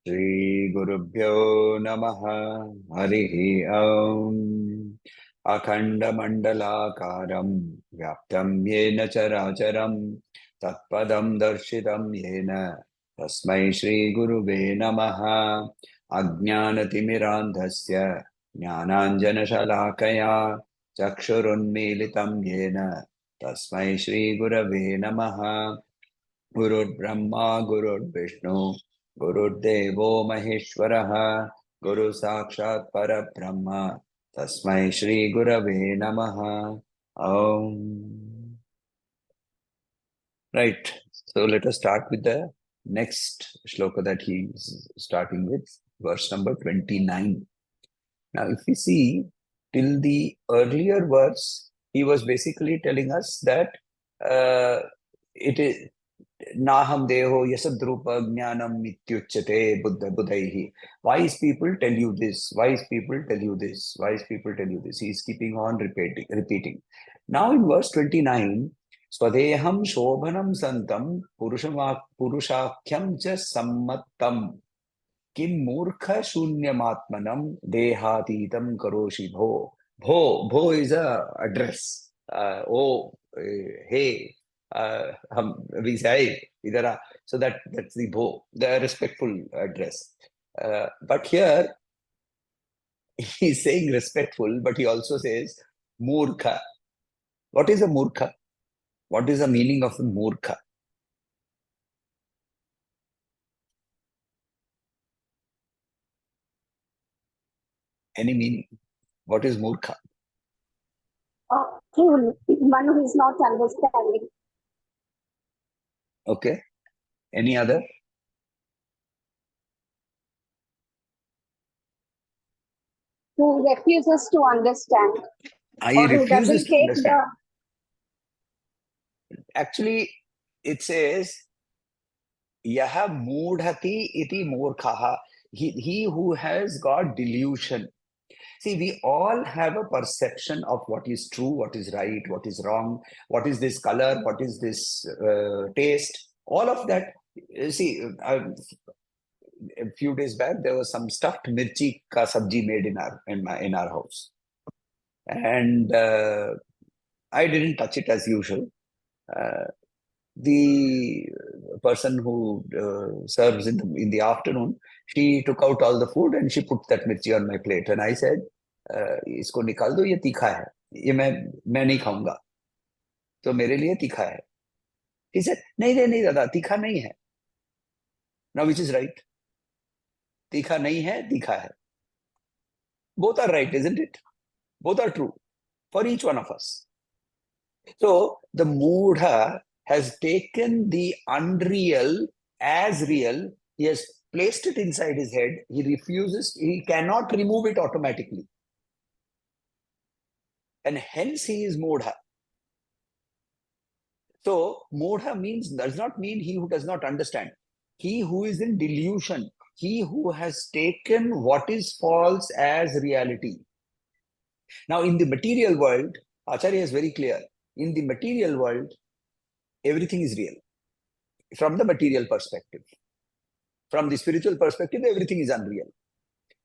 Shri Gurubhyo Namaha Harihi Om Akhanda Mandalakaram Vyaptam Yena Characharam Tatpadam Darshitam Yena Tasmai Shri Gurube Namaha Ajnanatimirandhasya Jnananjana Shalakaya Chakshurunmilitam Yena Tasmai Shri Gurave Namaha Gurur Brahma Gurur Vishnu Gurudevo Maheshwaraha Guru Sakshat Parabrahma Tasmai Shri Gurave Namaha. Om. Right. So let us start with the next shloka that he is starting with, verse number 29. Now, if we see till the earlier verse, he was basically telling us that it is Naham deho yasadrupa jnanam mityuchyate buddha buddhaihi. Wise people tell you this. Wise people tell you this. Wise people tell you this. He is keeping on repeating. Now in verse 29, Swadeham shobhanam santam purushakyam cha sammattam kim murkha shunyamatmanam dehatitam karoshi bho. Bho is a address. Hey, we say idara. So that's the bho, the respectful address. But here he's saying respectful, but he also says murkha. What is a murkha? What is the meaning of the murkha? Any meaning? What is murkha? Fool, one who is not understanding. Okay. Any other? Who refuses to understand, He or who refuses doesn't to take understand. Actually, it says Yaha mudhati iti murkhaha. He who has got delusion. See, we all have a perception of what is true, what is right, what is wrong, what is this color, what is this taste. All of that. See, a few days back there was some stuffed mirchi ka sabji made in our house, and I didn't touch it as usual. The person who serves in the afternoon, she took out all the food and she put that mirchi on my plate. And I said, इसको निकाल दो, ये तीखा है, ये मैं नहीं खाऊंगा, तो मेरे लिए तीखा है. He said, नहीं नहीं नहीं दादा, तीखा नहीं है. Now which is right? तीखा नहीं है, तीखा है. Both are right, isn't it? Both are true for each one of us. So the Moodha has taken the unreal as real. He has placed it inside his head. He refuses, he cannot remove it automatically. And hence he is Moodha. So Moodha does not mean he who does not understand. He who is in delusion. He who has taken what is false as reality. Now in the material world, Acharya is very clear. In the material world, everything is real from the material perspective. From the spiritual perspective, everything is unreal.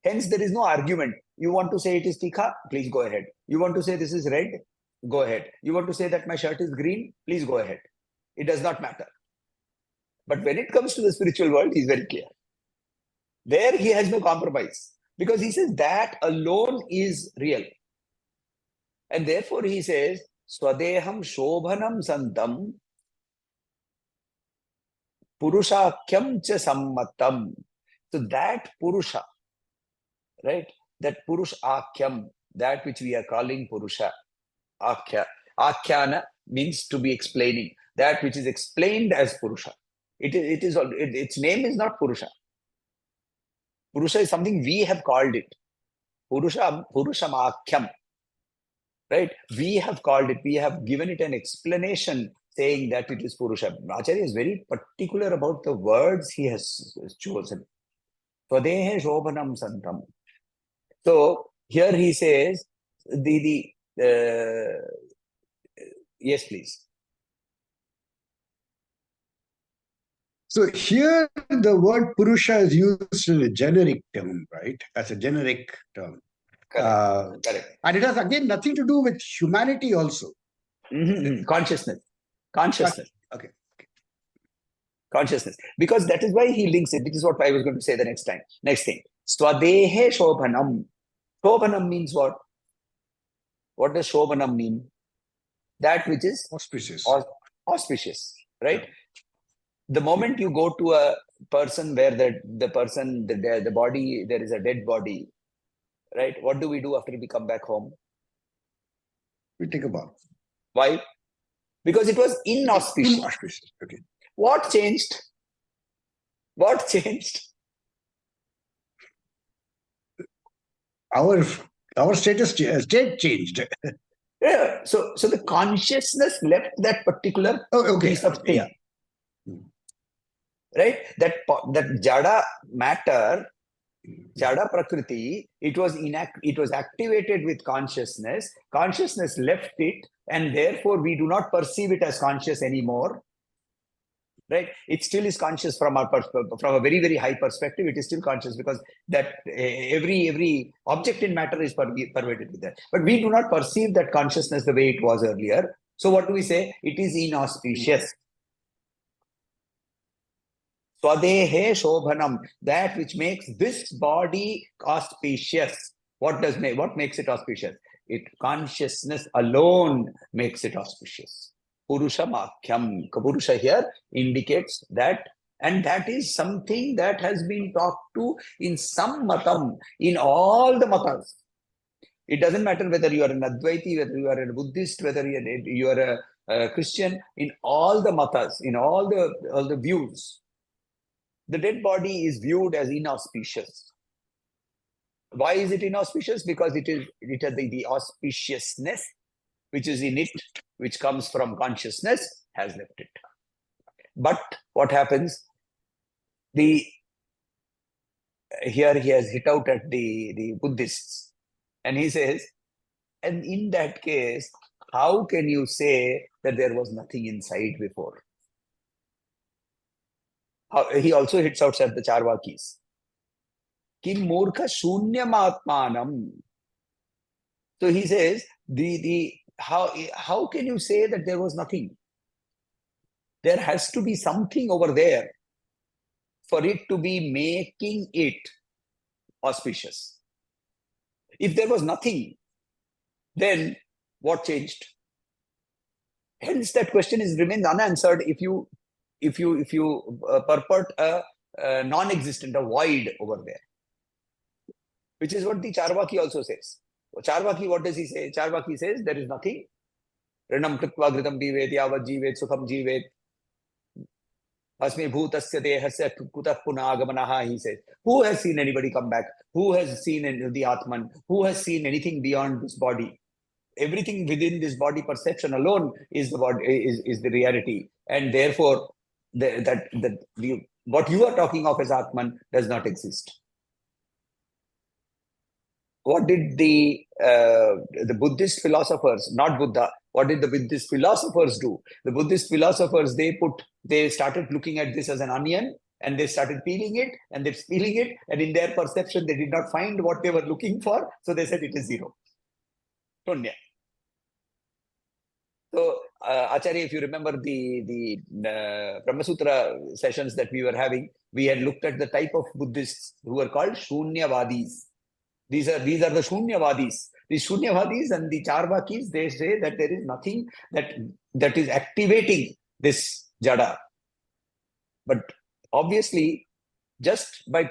Hence, there is no argument. You want to say it is tikha? Please go ahead. You want to say this is red? Go ahead. You want to say that my shirt is green? Please go ahead. It does not matter. But when it comes to the spiritual world, he's very clear. There he has no compromise. Because he says that alone is real. And therefore he says, Swadeham Shobhanam Santam Purushakyam cha sammatam. So that Purusha, right? That Purush Akyam, that which we are calling Purusha, Akya. Akhyana means to be explaining. That which is explained as Purusha. Its name is not Purusha. Purusha is something we have called it. Purushamakyam. Right? We have called it, we have given it an explanation saying that it is Purusha. Acharya is very particular about the words he has chosen. Swadehe Shobhanam Santam. So here he says, yes, please. So here the word Purusha is used in a generic term, right? As a generic term. Correct. And it has again nothing to do with humanity also. Consciousness. Okay. Consciousness. Because that is why he links it. This is what I was going to say the next time. Next thing. Swadehe Shobhanam. Shobhanam means what? What does Shobhanam mean? That which is auspicious. Auspicious, right? Yeah. The moment you go to a person where the body, there is a dead body, right? What do we do after we come back home? We take a bath. Why? Because it was inauspicious. Inauspicious. Okay. What changed? What changed? Our state changed. Yeah. So the consciousness left that particular piece of thing. Yeah. Right? That jada matter, jada prakriti, it was activated with consciousness. Consciousness left it, and therefore we do not perceive it as conscious anymore. Right? It still is conscious from a very, very high perspective. It is still conscious because that every object in matter is pervaded with that. But we do not perceive that consciousness the way it was earlier. So what do we say? It is inauspicious. Swadehe Shobhanam, that which makes this body auspicious. What makes it auspicious? Consciousness alone makes it auspicious. Purusha Makyam. Purusha here indicates that, and that is something that has been talked to in some matam, in all the matas. It doesn't matter whether you are an Advaiti, whether you are a Buddhist, whether you are a Christian, in all the matas, in all the views, the dead body is viewed as inauspicious. Why is it inauspicious? Because it has the auspiciousness which is in it, which comes from consciousness, has left it. But what happens? Here he has hit out at the Buddhists, and he says, and in that case, how can you say that there was nothing inside before? He also hits out at the Charvakis. Kim murkha shunyam atmanam. So he says, how can you say that there was nothing? There has to be something over there for it to be making it auspicious. If there was nothing, then what changed? Hence, that question remains unanswered if you purport a non-existent, a void over there, which is what the Charvaki also says. Charvaki, what does he say? Charvaki says there is nothing. Rinam kritva gritam jivet, yavat jivet, sukham jivet. Asmi bhutasya dehasya kutah punagamanaha, he says. Who has seen anybody come back? Who has seen the Atman? Who has seen anything beyond this body? Everything within this body perception alone is the body, is the reality. And therefore, what you are talking of as Atman does not exist. What did the Buddhist philosophers, not Buddha, what did the Buddhist philosophers do? The Buddhist philosophers, they started looking at this as an onion, and they started peeling it, and they're peeling it, and in their perception, they did not find what they were looking for, so they said it is zero. Shunya. So, Acharya, if you remember the Brahma Sutra sessions that we were having, we had looked at the type of Buddhists who were called Shunyavadis. These are the Shunyavadis. The Shunyavadis and the Charvakis, they say that there is nothing that is activating this jada. But obviously, just by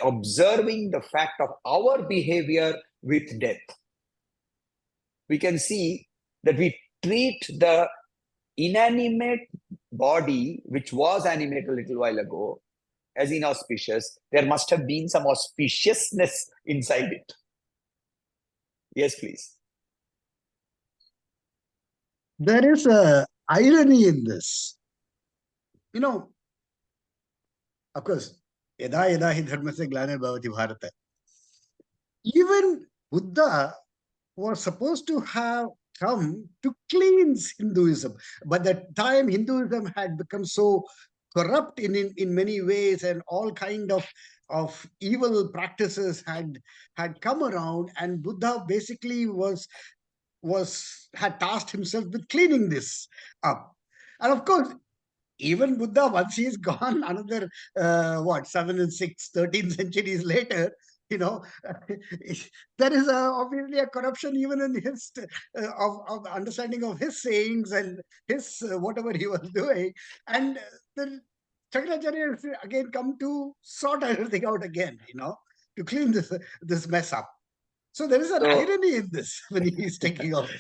observing the fact of our behavior with death, we can see that we treat the inanimate body, which was animate a little while ago, as inauspicious. There must have been some auspiciousness inside it. Yes, please. There is a irony in this. You know, of course, yada yada hi dharmasya glanir bhavati bharata. Even Buddha was supposed to have come to cleanse Hinduism. But that time Hinduism had become so corrupt in many ways, and all kind of evil practices had come around, and Buddha basically had tasked himself with cleaning this up. And of course, even Buddha, once he is gone, another 13 centuries later, you know, there is obviously a corruption even in his of understanding of his sayings and his whatever he was doing, and the Shankaracharya again come to sort everything out again, to clean this mess up. So there is an irony in this when he is taking off.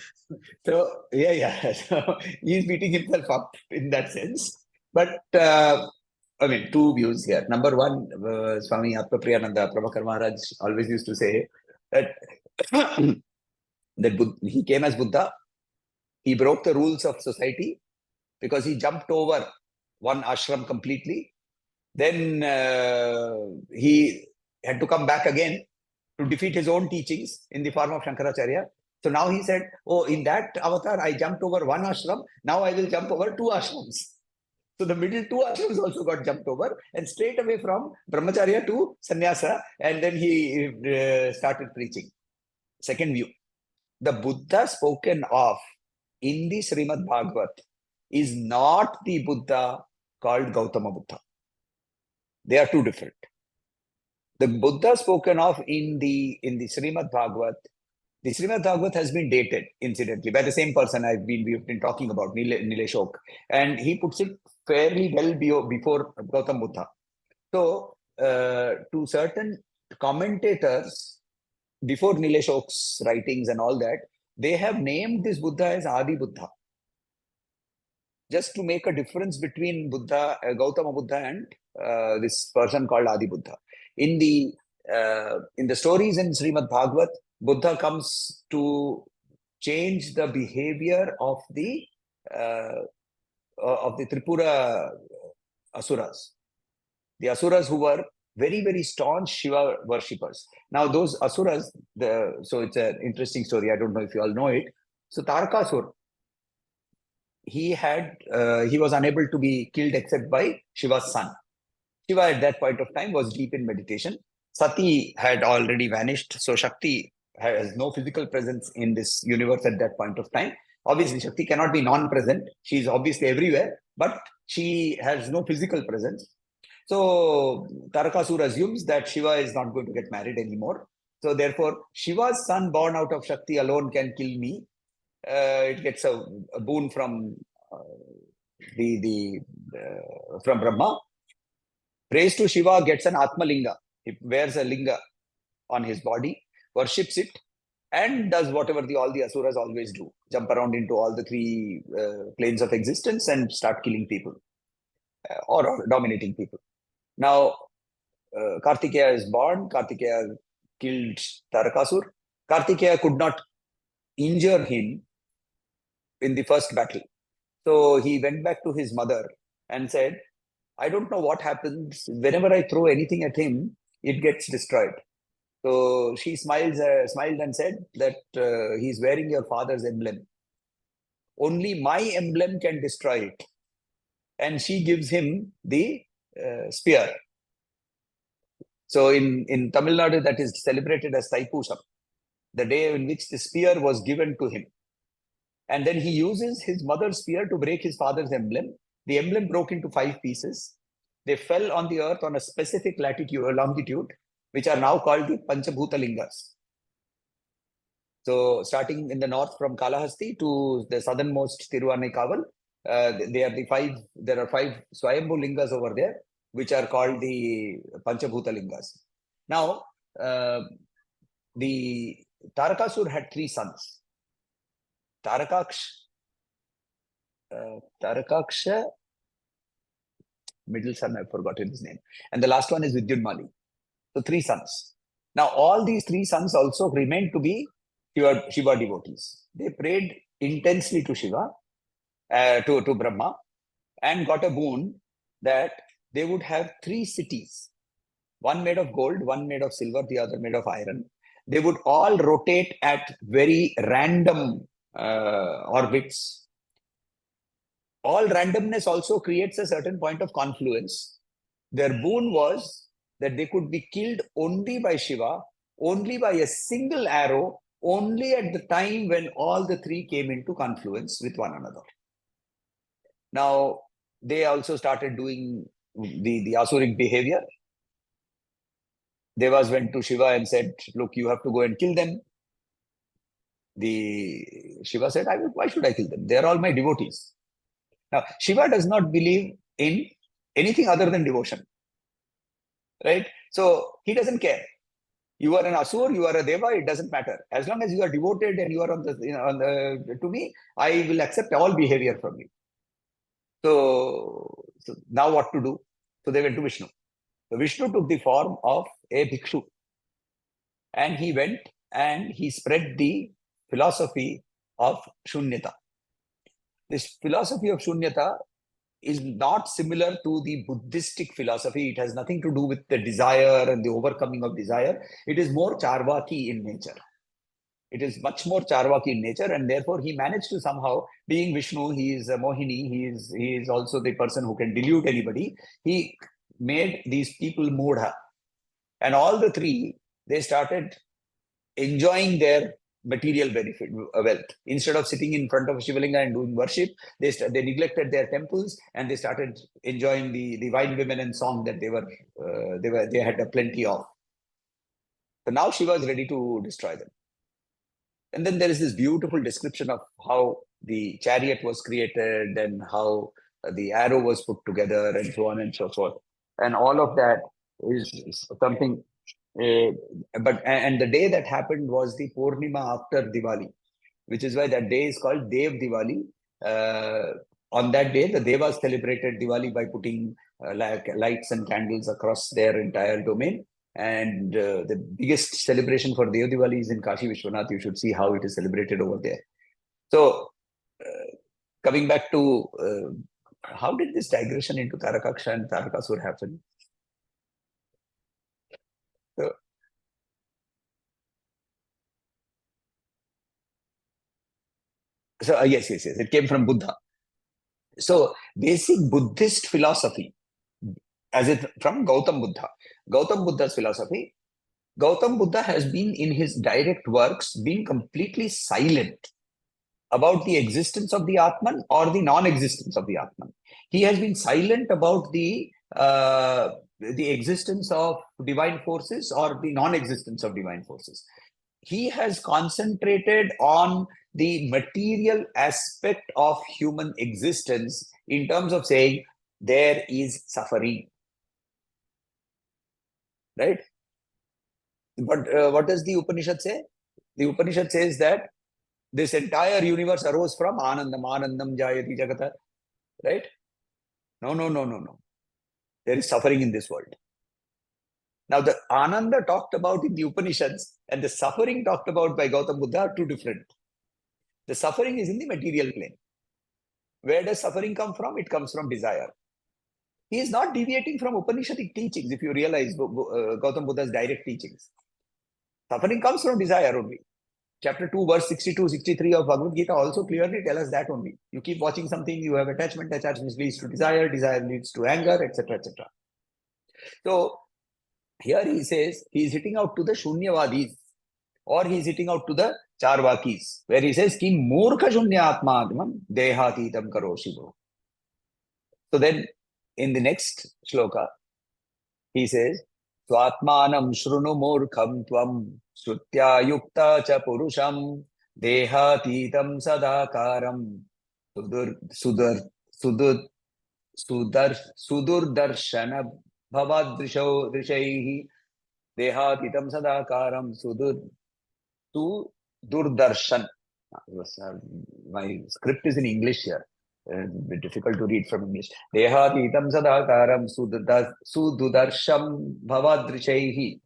So yeah. So he's beating himself up in that sense. But I mean, two views here. Number one, Swami Atmapriyananda Prabhakar Maharaj always used to say that that he came as Buddha. He broke the rules of society because he jumped over one ashram completely. Then he had to come back again to defeat his own teachings in the form of Shankaracharya. So now he said, oh, in that avatar, I jumped over one ashram. Now I will jump over two ashrams. So the middle two ashrams also got jumped over, and straight away from brahmacharya to sannyasa, and then he started preaching. Second view, the Buddha spoken of in the Srimad Bhagavat is not the Buddha called Gautama Buddha. They are two different. The Buddha spoken of in the Srimad Bhagavat, the Srimad Bhagavat has been dated, incidentally, by the same person we've been talking about, Nileshok, and he puts it fairly well before Gautama Buddha. So, to certain commentators, before Nileshok's writings and all that, they have named this Buddha as Adi Buddha, just to make a difference between Buddha, Gautama Buddha, and this person called Adi Buddha. In the stories in Srimad Bhagavat, Buddha comes to change the behavior of the Tripura Asuras. The Asuras who were very, very staunch Shiva worshippers. Now those Asuras, so it's an interesting story. I don't know if you all know it. So Tarakasur, he was unable to be killed except by Shiva's son. Shiva at that point of time was deep in meditation. Sati had already vanished. So Shakti has no physical presence in this universe at that point of time. Obviously, Shakti cannot be non-present. She is obviously everywhere, but she has no physical presence. So Tarakasur assumes that Shiva is not going to get married anymore. So therefore, Shiva's son born out of Shakti alone can kill me. It gets a boon from from Brahma. Prays to Shiva, gets an Atma Linga. He wears a linga on his body, worships it, and does whatever all the Asuras always do. Jump around into all the three planes of existence and start killing people or dominating people. Now, Kartikeya is born. Kartikeya killed Tarakasur. Kartikeya could not injure him in the first battle. So he went back to his mother and said, I don't know what happens. Whenever I throw anything at him, it gets destroyed. So she smiled and said that he's wearing your father's emblem. Only my emblem can destroy it. And she gives him the spear. So in Tamil Nadu, that is celebrated as Thaipusam, the day in which the spear was given to him. And then he uses his mother's spear to break his father's emblem. The emblem broke into 5 pieces. They fell on the earth on a specific longitude, which are now called the Panchabhuta Lingas. So starting in the north from Kalahasti to the southernmost Tiruvannaikaval, there are 5 Swayambhu Lingas over there, which are called the Panchabhuta Lingas. Now, the Tarakasur had 3 sons. Tarakaksha, middle son, I've forgotten his name. And the last one is Vidyunmali. So 3 sons. Now, all these 3 sons also remained to be Shiva devotees. They prayed intensely to Shiva, to Brahma, and got a boon that they would have 3 cities, one made of gold, one made of silver, the other made of iron. They would all rotate at very random orbits. All randomness also creates a certain point of confluence. Their boon was that they could be killed only by Shiva, only by a single arrow, only at the time when all the 3 came into confluence with one another. Now, they also started doing the asuric behavior. Devas went to Shiva and said, look, you have to go and kill them. The Shiva said, why should I kill them? They are all my devotees. Now, Shiva does not believe in anything other than devotion. Right? So he doesn't care. You are an asur, you are a deva, it doesn't matter. As long as you are devoted and you are to me, I will accept all behavior from you. So now what to do? So they went to Vishnu. So Vishnu took the form of a bhikshu. And he went and he spread the philosophy of shunyata. This philosophy of shunyata is not similar to the Buddhistic philosophy. It has nothing to do with the desire and the overcoming of desire. It is more Charvaki in nature. It is much more Charvaki in nature, and therefore he managed to somehow, being Vishnu, he is a Mohini, he is also the person who can delude anybody. He made these people Mudha. And all the 3, they started enjoying their material benefit, wealth. Instead of sitting in front of Shivalinga and doing worship, they neglected their temples and they started enjoying the wine, women, and song that they had a plenty of. So now Shiva is ready to destroy them. And then there is this beautiful description of how the chariot was created and how the arrow was put together and so on and so forth. And all of that is something. And the day that happened was the Purnima after Diwali, which is why that day is called Dev Diwali. On that day, the Devas celebrated Diwali by putting lights and candles across their entire domain. And the biggest celebration for Dev Diwali is in Kashi Vishwanath. You should see how it is celebrated over there. So, coming back to how did this digression into Tarakaksha and Tarakasur happen? So yes, it came from Buddha. So basic Buddhist philosophy, as it from Gautam Buddha. Gautam Buddha's philosophy, Gautam Buddha has been in his direct works been completely silent about the existence of the Atman or the non-existence of the Atman. He has been silent about the existence of divine forces or the non-existence of divine forces. He has concentrated on the material aspect of human existence in terms of saying there is suffering. Right? But what does the Upanishad say? The Upanishad says that this entire universe arose from Anandam Jayati Jagata. Right? No. There is suffering in this world. Now, the Ananda talked about in the Upanishads and the suffering talked about by Gautam Buddha are two different. The suffering is in the material plane. Where does suffering come from? It comes from desire. He is not deviating from Upanishadic teachings, if you realize Gautam Buddha's direct teachings. Suffering comes from desire only. Chapter 2, verse 62, 63 of Bhagavad Gita also clearly tell us that only. You keep watching something, you have attachment leads to desire leads to anger, etc., etc. So, here he says he is hitting out to the Shunyavadis or he is hitting out to the Charvakis, where he says, Ki murkha shunya atma dehatitam karo shivo. So then, in the next shloka, he says, Swatmanam shrunu murkham tvam sutya yukta cha purusham dehatitam sadakaram sudurdarshana bhavadrishaihi dehatitam sadakaram Durdarshan. My script is in English here. A bit difficult to read from English. Dehatitam sadakaram sududarsham bhavadrishaihi.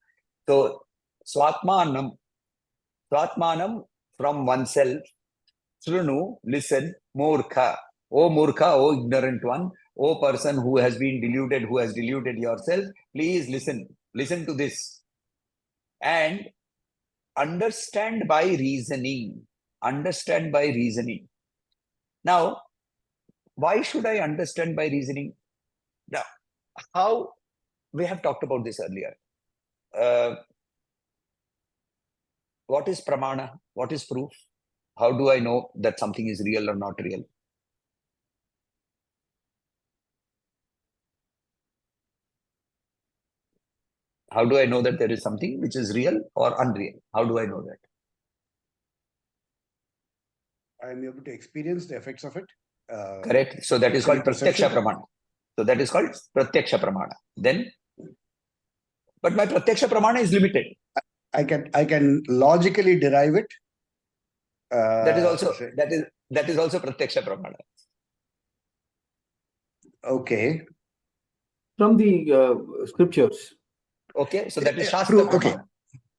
So, Swatmanam from oneself. Shrunu, listen, Murkha. O Murkha, O ignorant one, O person who has been deluded, who has deluded yourself, please listen. Listen to this. And understand by reasoning. Understand by reasoning. Now, why should I understand by reasoning? Now, how we have talked about this earlier. What is pramana? What is proof? How do I know that something is real or not real? How do I know that there is something which is real or unreal? How do I know that? I am able to experience the effects of it. Correct. So that is called pratyaksha pramana. So that is called pratyaksha pramana. Then, but my pratyaksha pramana is limited. I can logically derive it. That is also pratyaksha pramana. Okay. From the scriptures. Okay, so that is shastra pramana.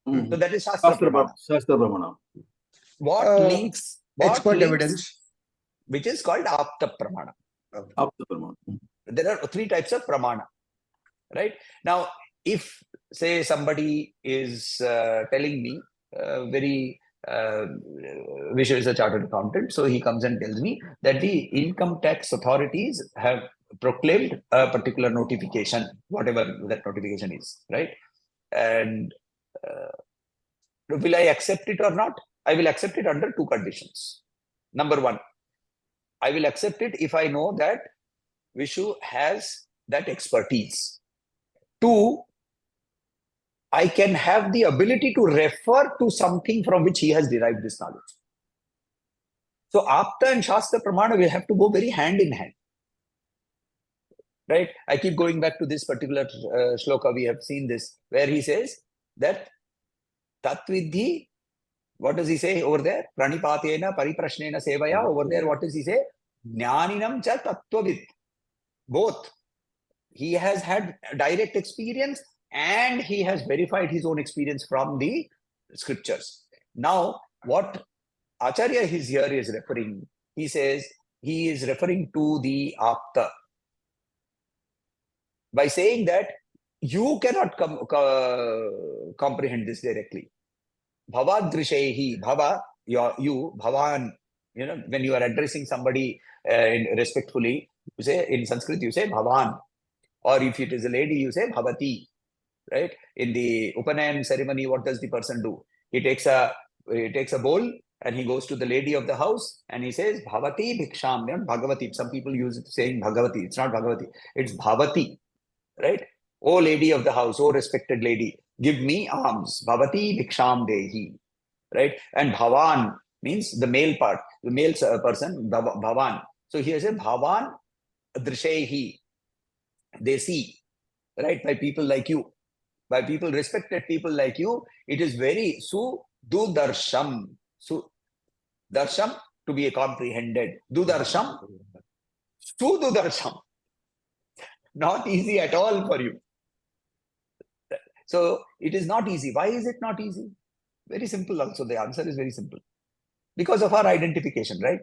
So that is shastra pramana. Shastra pramana. What links? What expert links, evidence, which is called apta pramana. Apta pramana. There are three types of pramana, right? Now, if say somebody is telling me Vishnu is a chartered accountant, so he comes and tells me that the income tax authorities have proclaimed a particular notification, whatever that notification is, right? And will I accept it or not? I will accept it under two conditions. Number one, I will accept it if I know that Vishu has that expertise. Two, I can have the ability to refer to something from which he has derived this knowledge. So Apta and Shastra Pramana will have to go very hand in hand. Right? I keep going back to this particular shloka. We have seen this, where he says that Tatvidhi, what does he say over there? Pranipatena pariprashnena sevaya. Over there, what does he say? Jnaninam cha tattvavid. Both. He has had direct experience and he has verified his own experience from the scriptures. Now, what Acharya is here is referring, he says, he is referring to the Apta. By saying that you cannot comprehend this directly. Bhavadrishehi, Bhava, you, Bhavan, when you are addressing somebody respectfully, you say, in Sanskrit, you say Bhavan. Or if it is a lady, you say Bhavati. Right? In the Upanayan ceremony, what does the person do? He takes a bowl and he goes to the lady of the house and he says, Bhavati Bhiksham, not Bhagavati. Some people use it saying Bhagavati. It's not Bhagavati. It's Bhavati. Right? Oh lady of the house, oh respected lady, give me alms. Bhavati Bhiksham Dehi. Right? And Bhavan means the male part, the male person, Bhavan. So here says Bhavan Drishehi. They see, right? By people like you. By people, respected people like you, it is very Sudarsham. Darsham, to be comprehended. Dudarsham. Sudarsham. Not easy at all for you. So it is not easy. Why is it not easy? Very simple also. The answer is very simple. Because of our identification, right?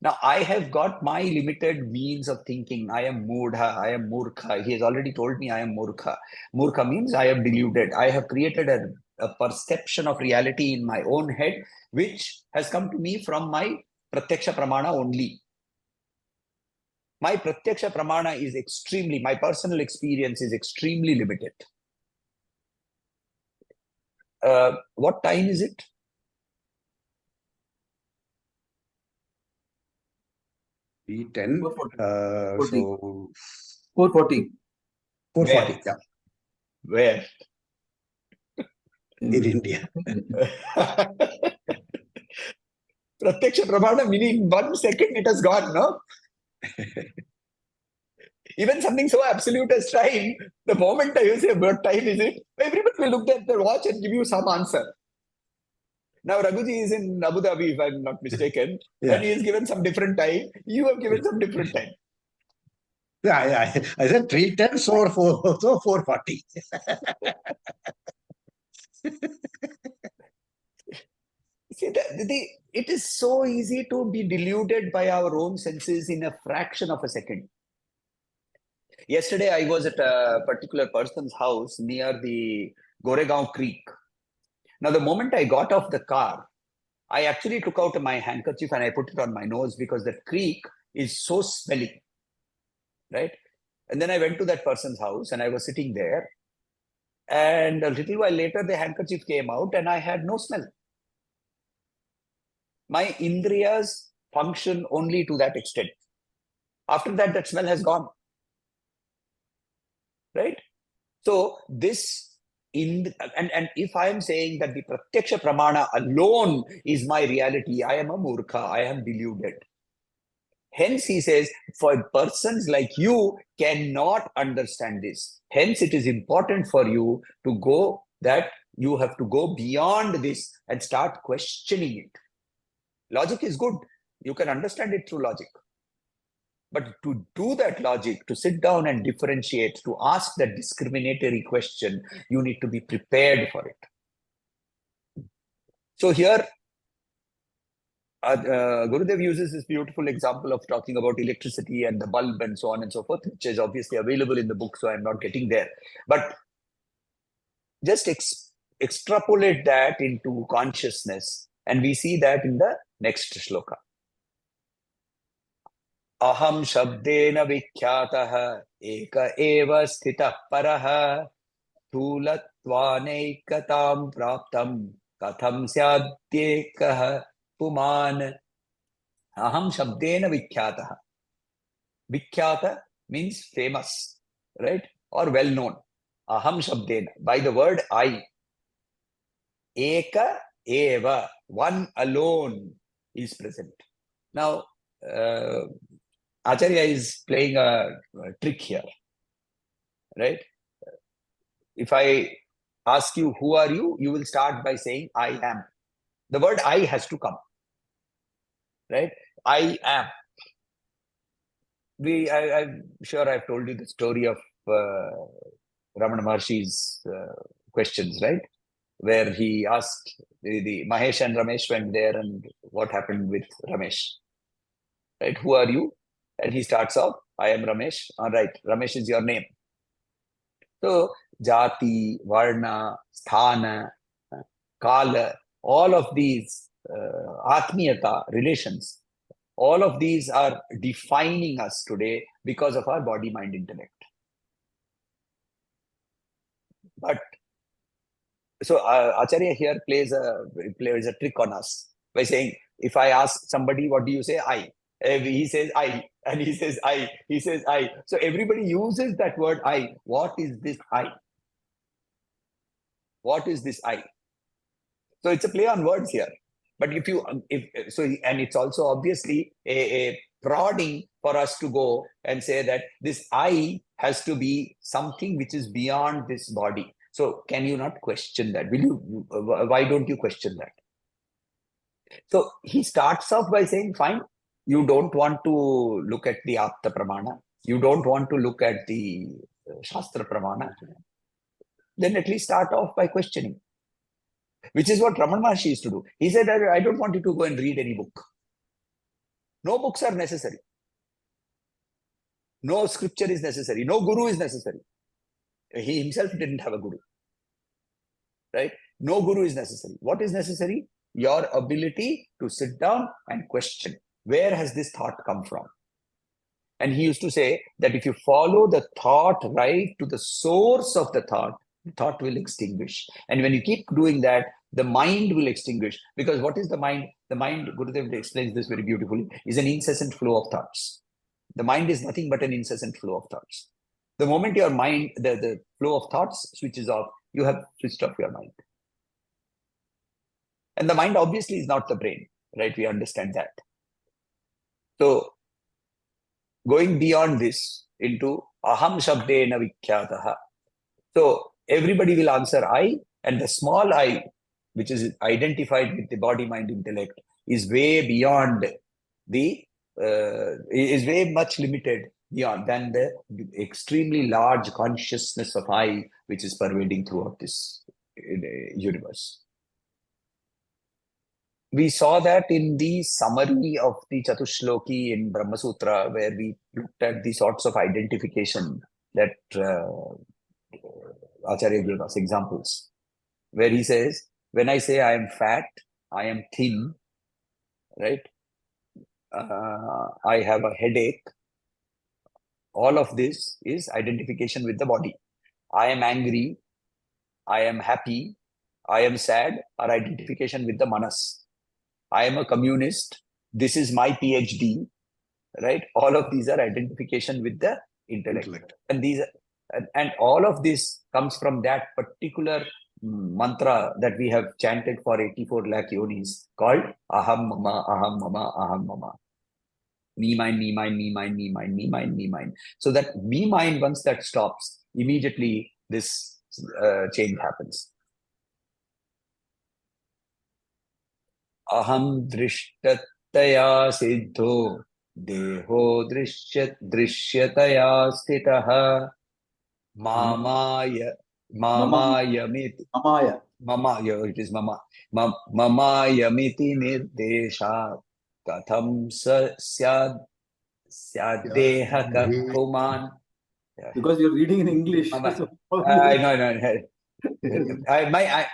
Now, I have got my limited means of thinking. I am mudha, I am murkha. He has already told me I am murkha. Murkha means I am deluded. I have created a perception of reality in my own head, which has come to me from my pratyaksha pramana only. My pratyaksha pramana is my personal experience is extremely limited. What time is it? B10. 440. So 440. 440. Yeah. Where? In India. Pratyaksha pramana, meaning 1 second it has gone, no? Even something so absolute as time, the moment I say what time is it, everybody will look at their watch and give you some answer. Now, Raghuji is in Abu Dhabi, if I'm not mistaken, and he has given some different time. You have given some different time. Yeah. I said 310, so 440. See, it is so easy to be deluded by our own senses in a fraction of a second. Yesterday, I was at a particular person's house near the Goregaon Creek. Now, the moment I got off the car, I actually took out my handkerchief and I put it on my nose because the creek is so smelly, right? And then I went to that person's house and I was sitting there. And a little while later, the handkerchief came out and I had no smell. My indriyas function only to that extent. After that, that smell has gone. Right? So this and if I am saying that the pratyaksha pramana alone is my reality, I am a murkha, I am deluded. Hence, he says, for persons like you cannot understand this. Hence, it is important for you to go that you have to go beyond this and start questioning it. Logic is good. You can understand it through logic. But to do that logic, to sit down and differentiate, to ask that discriminatory question, you need to be prepared for it. So here, Gurudev uses this beautiful example of talking about electricity and the bulb and so on and so forth, which is obviously available in the book, so I'm not getting there. But just extrapolate that into consciousness, and we see that in the next shloka. Aham shabdena vikhyatah eka eva sthitah parah thulatvaneikatam praptam katham syadhyekah puman. Aham shabdena vikhyatah. Vikhyata means famous, right? Or well known. Aham shabdena, by the word I. Eka eva, one alone is present. Now, Acharya is playing a trick here, right? If I ask you, who are you? You will start by saying, I am. The word I has to come, right? I am. I'm sure I've told you the story of Ramana Maharshi's questions, right? Where he asked, the Mahesh and Ramesh went there, and what happened with Ramesh? Right? Who are you? And he starts off, I am Ramesh. All right, Ramesh is your name. So, Jati, Varna, Sthana, Kala, all of these Atmiyata relations, all of these are defining us today because of our body, mind, intellect. But so Acharya here plays a trick on us by saying, if I ask somebody, what do you say? I. He says I, and he says I, he says I. So everybody uses that word I. What is this I? What is this I? So it's a play on words here. But and it's also obviously a prodding for us to go and say that this I has to be something which is beyond this body. So can you not question that? Why don't you question that? So he starts off by saying, fine, you don't want to look at the Apta Pramana. You don't want to look at the Shastra Pramana. Then at least start off by questioning. Which is what Ramana Maharshi used to do. He said, I don't want you to go and read any book. No books are necessary. No scripture is necessary. No guru is necessary. He himself didn't have a guru. Right? No guru is necessary. What is necessary? Your ability to sit down and question. Where has this thought come from? And he used to say that if you follow the thought right to the source of the thought will extinguish. And when you keep doing that, the mind will extinguish. Because what is the mind? The mind, Gurudev explains this very beautifully, is an incessant flow of thoughts. The mind is nothing but an incessant flow of thoughts. The moment your mind, the flow of thoughts switches off, you have switched off your mind. And the mind obviously is not the brain, right? We understand that. So, going beyond this into aham shabdena vikhyataha. So, everybody will answer I, and the small I, which is identified with the body, mind, intellect, is way beyond is way much limited beyond than the extremely large consciousness of I, which is pervading throughout this universe. We saw that in the summary of the Chatushloki in Brahma Sutra, where we looked at the sorts of identification that Acharya gave us examples, where he says, when I say I am fat, I am thin, right? I have a headache. All of this is identification with the body. I am angry, I am happy, I am sad, or identification with the manas. I am a communist, this is my PhD, right? All of these are identification with the intellect. And these and all of this comes from that particular mantra that we have chanted for 84 lakh yonis called Aham Mama, Aham Mama, Aham Mama. Me, mine, me, mine, me, mine, me, mine, me, mine, me, mine. So that me, mine, once that stops, immediately this change happens. Aham drishtataya siddho deho drishyataya stitaha mamaya mamayamiti mamaya, it is mama mamayamiti nirdesha katham syad syaddeha puman. Because you're reading in English. So no.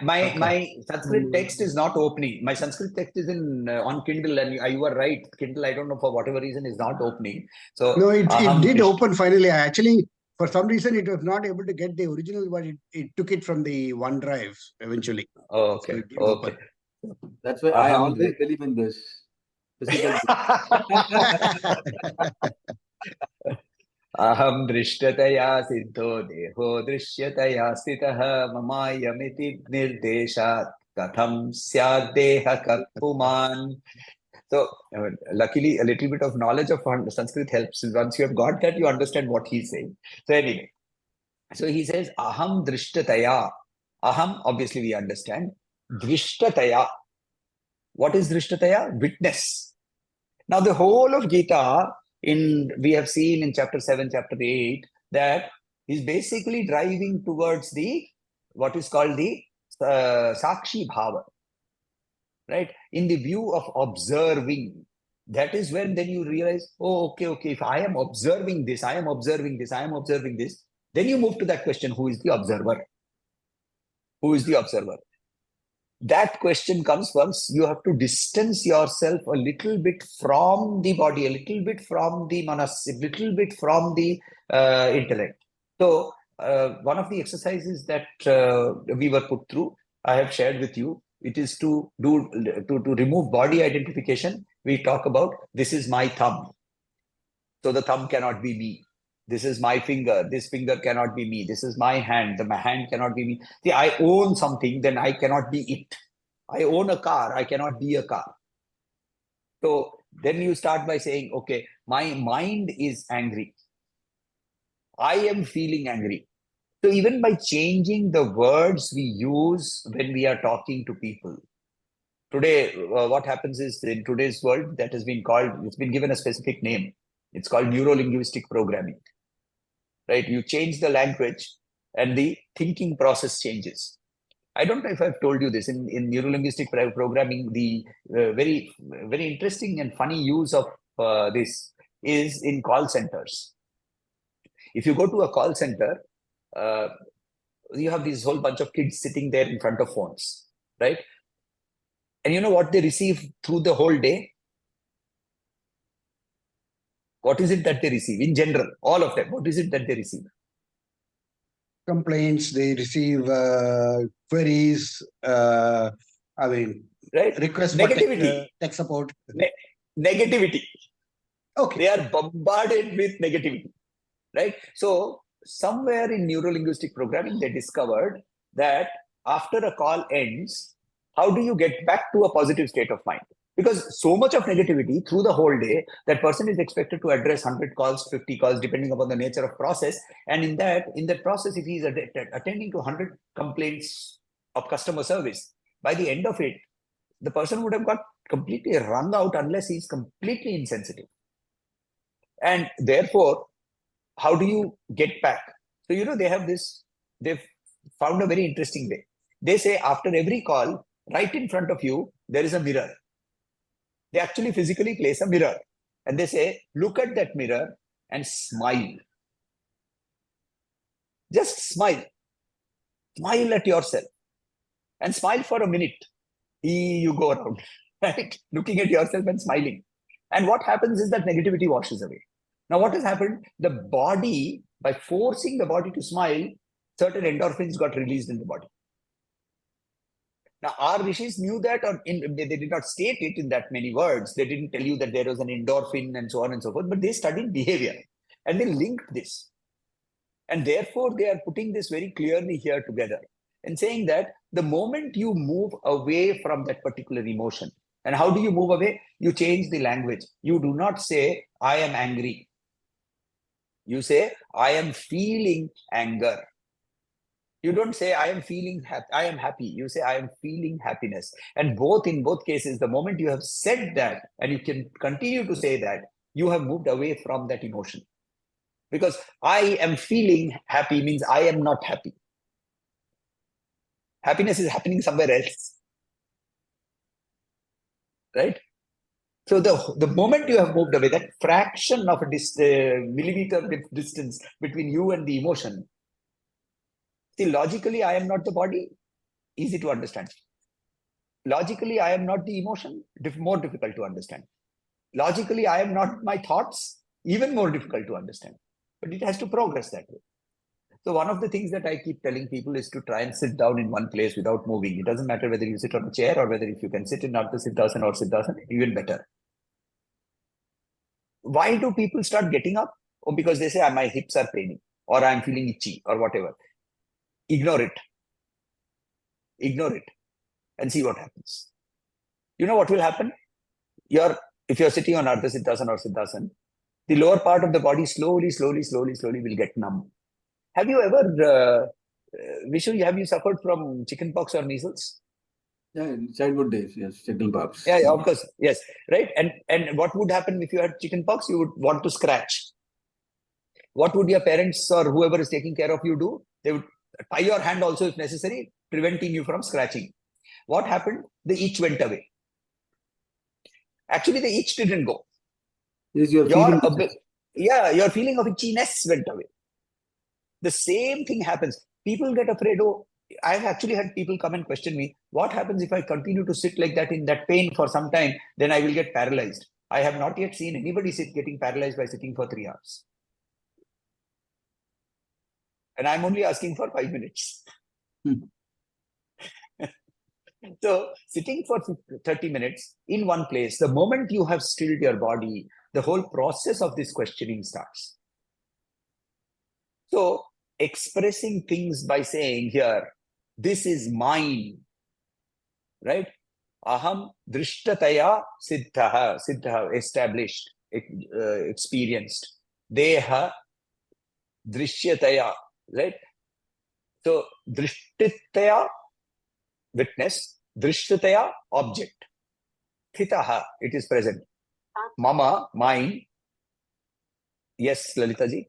My Sanskrit text is not opening. My Sanskrit text is in on Kindle, and you are right. Kindle, I don't know for whatever reason, is not opening. So no, it did open finally. Actually, for some reason, it was not able to get the original, but it took it from the OneDrive eventually. Oh, okay, So okay. That's why I always believe in this. Aham drishtataya siddho deho drishyataya stitaha mamayamiti nirdeshat katham syaddeha kapuman. So, luckily, a little bit of knowledge of Sanskrit helps. Once you have got that, you understand what he's saying. So, anyway, so he says, Aham drishtataya. Aham, obviously, we understand. Drishtataya. What is drishtataya? Witness. Now, the whole of Gita, we have seen in chapter 7, chapter 8, that he's basically driving towards what is called the Sakshi Bhava. Right? In the view of observing, that is when then you realize, oh, okay, if I am observing this, I am observing this, then you move to that question, who is the observer? Who is the observer? That question comes once you have to distance yourself a little bit from the body, a little bit from the manas, a little bit from the intellect. So one of the exercises that we were put through, I have shared with you. It is to remove body identification. We talk about, this is my thumb. So the thumb cannot be me. This is my finger. This finger cannot be me. This is my hand. My hand cannot be me. See, I own something, then I cannot be it. I own a car. I cannot be a car. So then you start by saying, okay, my mind is angry. I am feeling angry. So even by changing the words we use when we are talking to people, today, what happens is, in today's world, that has been called, it's been given a specific name. It's called neuro-linguistic programming. Right? You change the language and the thinking process changes. I don't know if I've told you this. In neuro-linguistic programming, the very, very interesting and funny use of this is in call centers. If you go to a call center, you have this whole bunch of kids sitting there in front of phones, right? And you know what they receive through the whole day? What is it that they receive in general? All of them. What is it that they receive? Complaints, they receive queries, right? Requests negativity. for tech support. Negativity. Okay. They are bombarded with negativity, right? So somewhere in neuro-linguistic programming, they discovered that after a call ends, how do you get back to a positive state of mind? Because so much of negativity through the whole day, that person is expected to address 100 calls, 50 calls, depending upon the nature of process. And in that process, if he is attending to 100 complaints of customer service, by the end of it, the person would have got completely wrung out unless he is completely insensitive. And therefore, how do you get back? So, they've found a very interesting way. They say after every call, right in front of you, there is a mirror. They actually physically place a mirror and they say, look at that mirror and smile. Just smile. Smile at yourself and smile for a minute. You go around, right? Looking at yourself and smiling. And what happens is that negativity washes away. Now, what has happened? The body, by forcing the body to smile, certain endorphins got released in the body. Now, our rishis knew that, or they did not state it in that many words. They didn't tell you that there was an endorphin and so on and so forth, but they studied behavior and they linked this. And therefore, they are putting this very clearly here together and saying that the moment you move away from that particular emotion, and how do you move away? You change the language. You do not say, I am angry. You say, I am feeling anger. You don't say, I am feeling happy. I am happy. You say, I am feeling happiness. And in both cases, the moment you have said that, and you can continue to say that, you have moved away from that emotion. Because I am feeling happy means I am not happy. Happiness is happening somewhere else. Right? So the moment you have moved away, that fraction of a millimeter distance between you and the emotion, see, logically, I am not the body. Easy to understand. Logically, I am not the emotion. More difficult to understand. Logically, I am not my thoughts. Even more difficult to understand. But it has to progress that way. So one of the things that I keep telling people is to try and sit down in one place without moving. It doesn't matter whether you sit on a chair or whether if you can sit in Ardha Siddhasana or Siddhasana, even better. Why do people start getting up? Oh, because they say, my hips are paining or I'm feeling itchy or whatever. Ignore it. Ignore it and see what happens. You know what will happen? If you're sitting on Ardha Siddhasana or Siddhasana, the lower part of the body slowly will get numb. Have you ever, Vishu, have you suffered from chickenpox or measles? Yeah, in childhood days, yes, chickenpox. Yeah, of course, yes, right. And what would happen if you had chickenpox? You would want to scratch. What would your parents or whoever is taking care of you do? They would tie your hand also if necessary, preventing you from scratching. What happened? The itch went away. Actually, the itch didn't go. Is your feeling of itchiness went away. The same thing happens. People get afraid. Oh, I've actually had people come and question me, what happens if I continue to sit like that in that pain for some time? Then I will get paralyzed. I have not yet seen anybody getting paralyzed by sitting for 3 hours. And I'm only asking for 5 minutes. So sitting for 30 minutes in one place, the moment you have stilled your body, the whole process of this questioning starts. So expressing things by saying here, this is mine, right? Aham drishtataya siddha, established, experienced. Deha drishyataya, right? So drishtitaya, witness, drishyataya, object. Thitaha, it is present. Mama, mine. Yes, Lalita ji.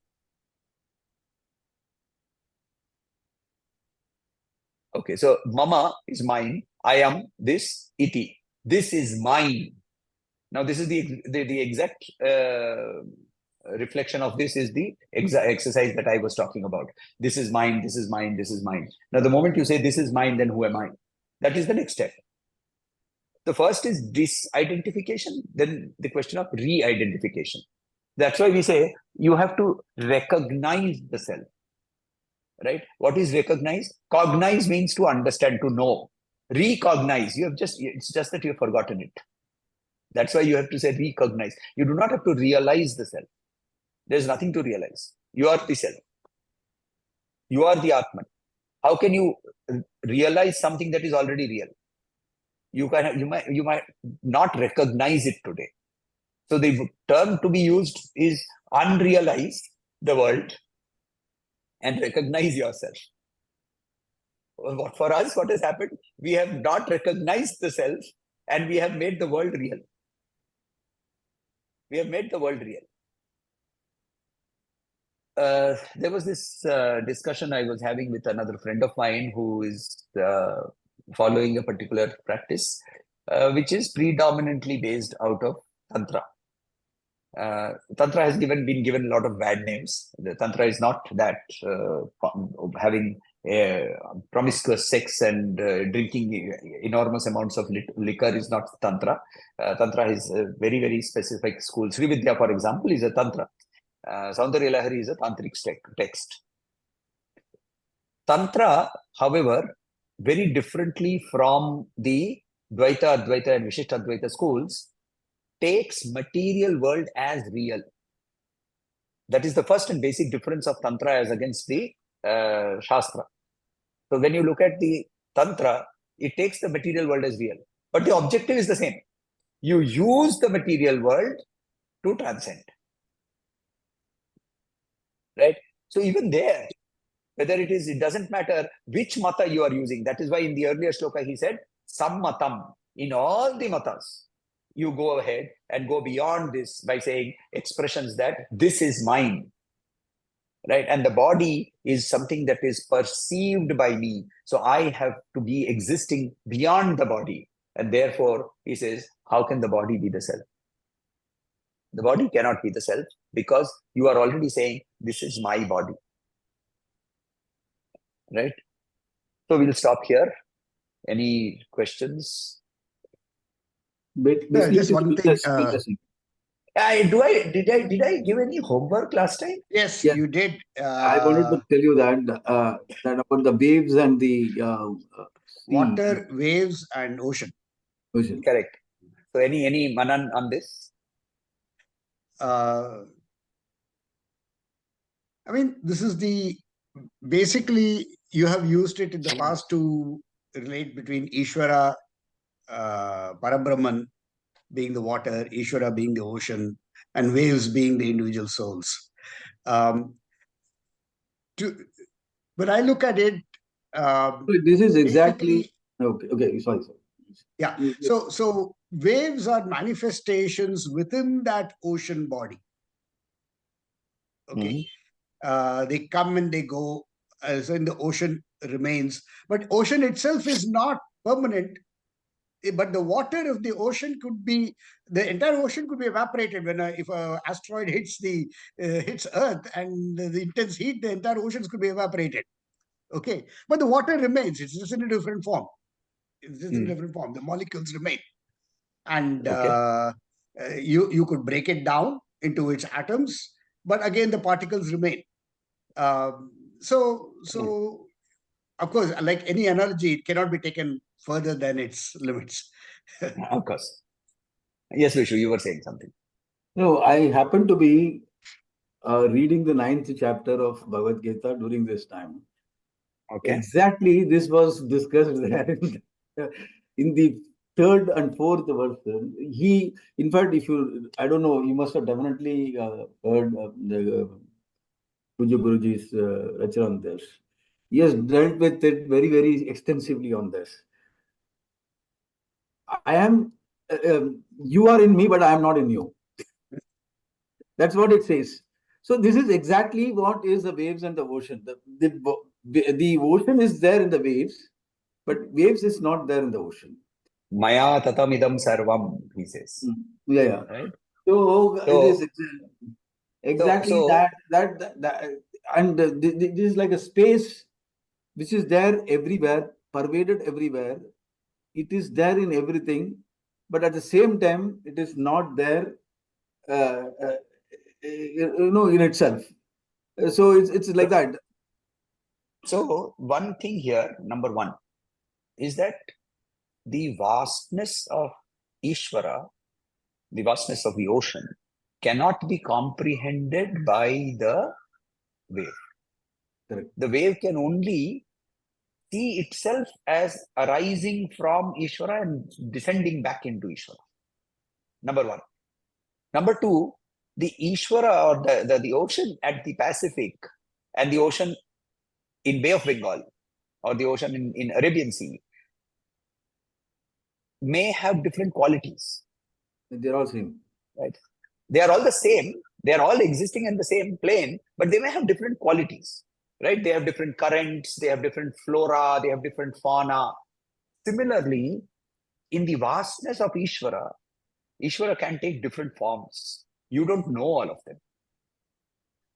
Okay, so mama is mine. I am this iti. This is mine. Now, this is the exact reflection of this is the exercise that I was talking about. This is mine, this is mine, this is mine. Now, the moment you say this is mine, then who am I? That is the next step. The first is disidentification, then the question of re-identification. That's why we say you have to recognize the self. Right? What is recognize? Cognize means to understand, to know. Recognize, it's just that you've forgotten it. That's why you have to say recognize. You do not have to realize the self. There's nothing to realize. You are the self. You are the Atman. How can you realize something that is already real? You might not recognize it today. So the term to be used is unrealize the world and recognize yourself. For us, what has happened? We have not recognized the self and we have made the world real. We have made the world real. There was this discussion I was having with another friend of mine who is following a particular practice. which is predominantly based out of Tantra. Tantra has been given a lot of bad names. The Tantra is not that having promiscuous sex and drinking enormous amounts of liquor is not Tantra. Tantra is a very, very specific school. Sri Vidya, for example, is a Tantra. Saundarya Lahari is a tantric text. Tantra, however, very differently from the Dvaita, Advaita, and Vishishta Advaita schools, takes material world as real. That is the first and basic difference of Tantra as against the Shastra. So when you look at the Tantra, it takes the material world as real. But the objective is the same. You use the material world to transcend. Right? So even there, whether it doesn't matter which mata you are using. That is why in the earlier shloka he said, sammatam. In all the matas, you go ahead and go beyond this by saying expressions that this is mine. Right? And the body is something that is perceived by me. So I have to be existing beyond the body. And therefore, he says, how can the body be the self? The body cannot be the self because you are already saying, this is my body. Right? So we'll stop here. Any questions? Basically, just it is one thing. witnessing. Did I give any homework last time? Yes, Yes. you did. I wanted to tell you that that about the waves and the sea Water, waves, and ocean. ocean. Correct. So any manan on this? I mean, this is basically you have used it in the past to relate between Ishvara, Parabrahman being the water, Ishvara being the ocean, and waves being the individual souls. When I look at it, This is exactly basically, okay. Sorry. yeah. So waves are manifestations within that ocean body. Okay. They come and they go, so in the ocean remains. But ocean itself is not permanent. But the water of the ocean the entire ocean could be evaporated when if an asteroid hits Earth and the intense heat, the entire oceans could be evaporated. Okay, but the water remains. It's just in a different form. It's just in a different form. The molecules remain, and you could break it down into its atoms, but again the particles remain. So of course, like any analogy, it cannot be taken further than its limits. Of course. Yes, Vishu, you were saying something. No, I happened to be reading the 9th chapter of Bhagavad Gita during this time. Okay. Exactly, this was discussed there in the 3rd and 4th verse. In fact, I don't know, you must have definitely heard the Puja Guruji's lecture on this. He has dealt with it very, very extensively on this. You are in me, but I am not in you. That's what it says. So this is exactly what is the waves and the ocean. The ocean is there in the waves, but waves is not there in the ocean. Maya tatamidam sarvam, he says. Yeah. Right? So it is exactly that, and this is like a space which is there everywhere, pervaded everywhere. It is there in everything, but at the same time, it is not there, in itself. So it's like that. So one thing here, number one, is that the vastness of Ishvara, the vastness of the ocean, cannot be comprehended by the wave. Correct. The wave can only see itself as arising from Ishvara and descending back into Ishvara. Number one. Number two, the Ishvara or the ocean at the Pacific and the ocean in Bay of Bengal or the ocean in Arabian Sea may have different qualities. They're all same. Right? They are all the same. They are all existing in the same plane, but they may have different qualities. Right? They have different currents, they have different flora, they have different fauna. Similarly, in the vastness of Ishvara can take different forms. You don't know all of them.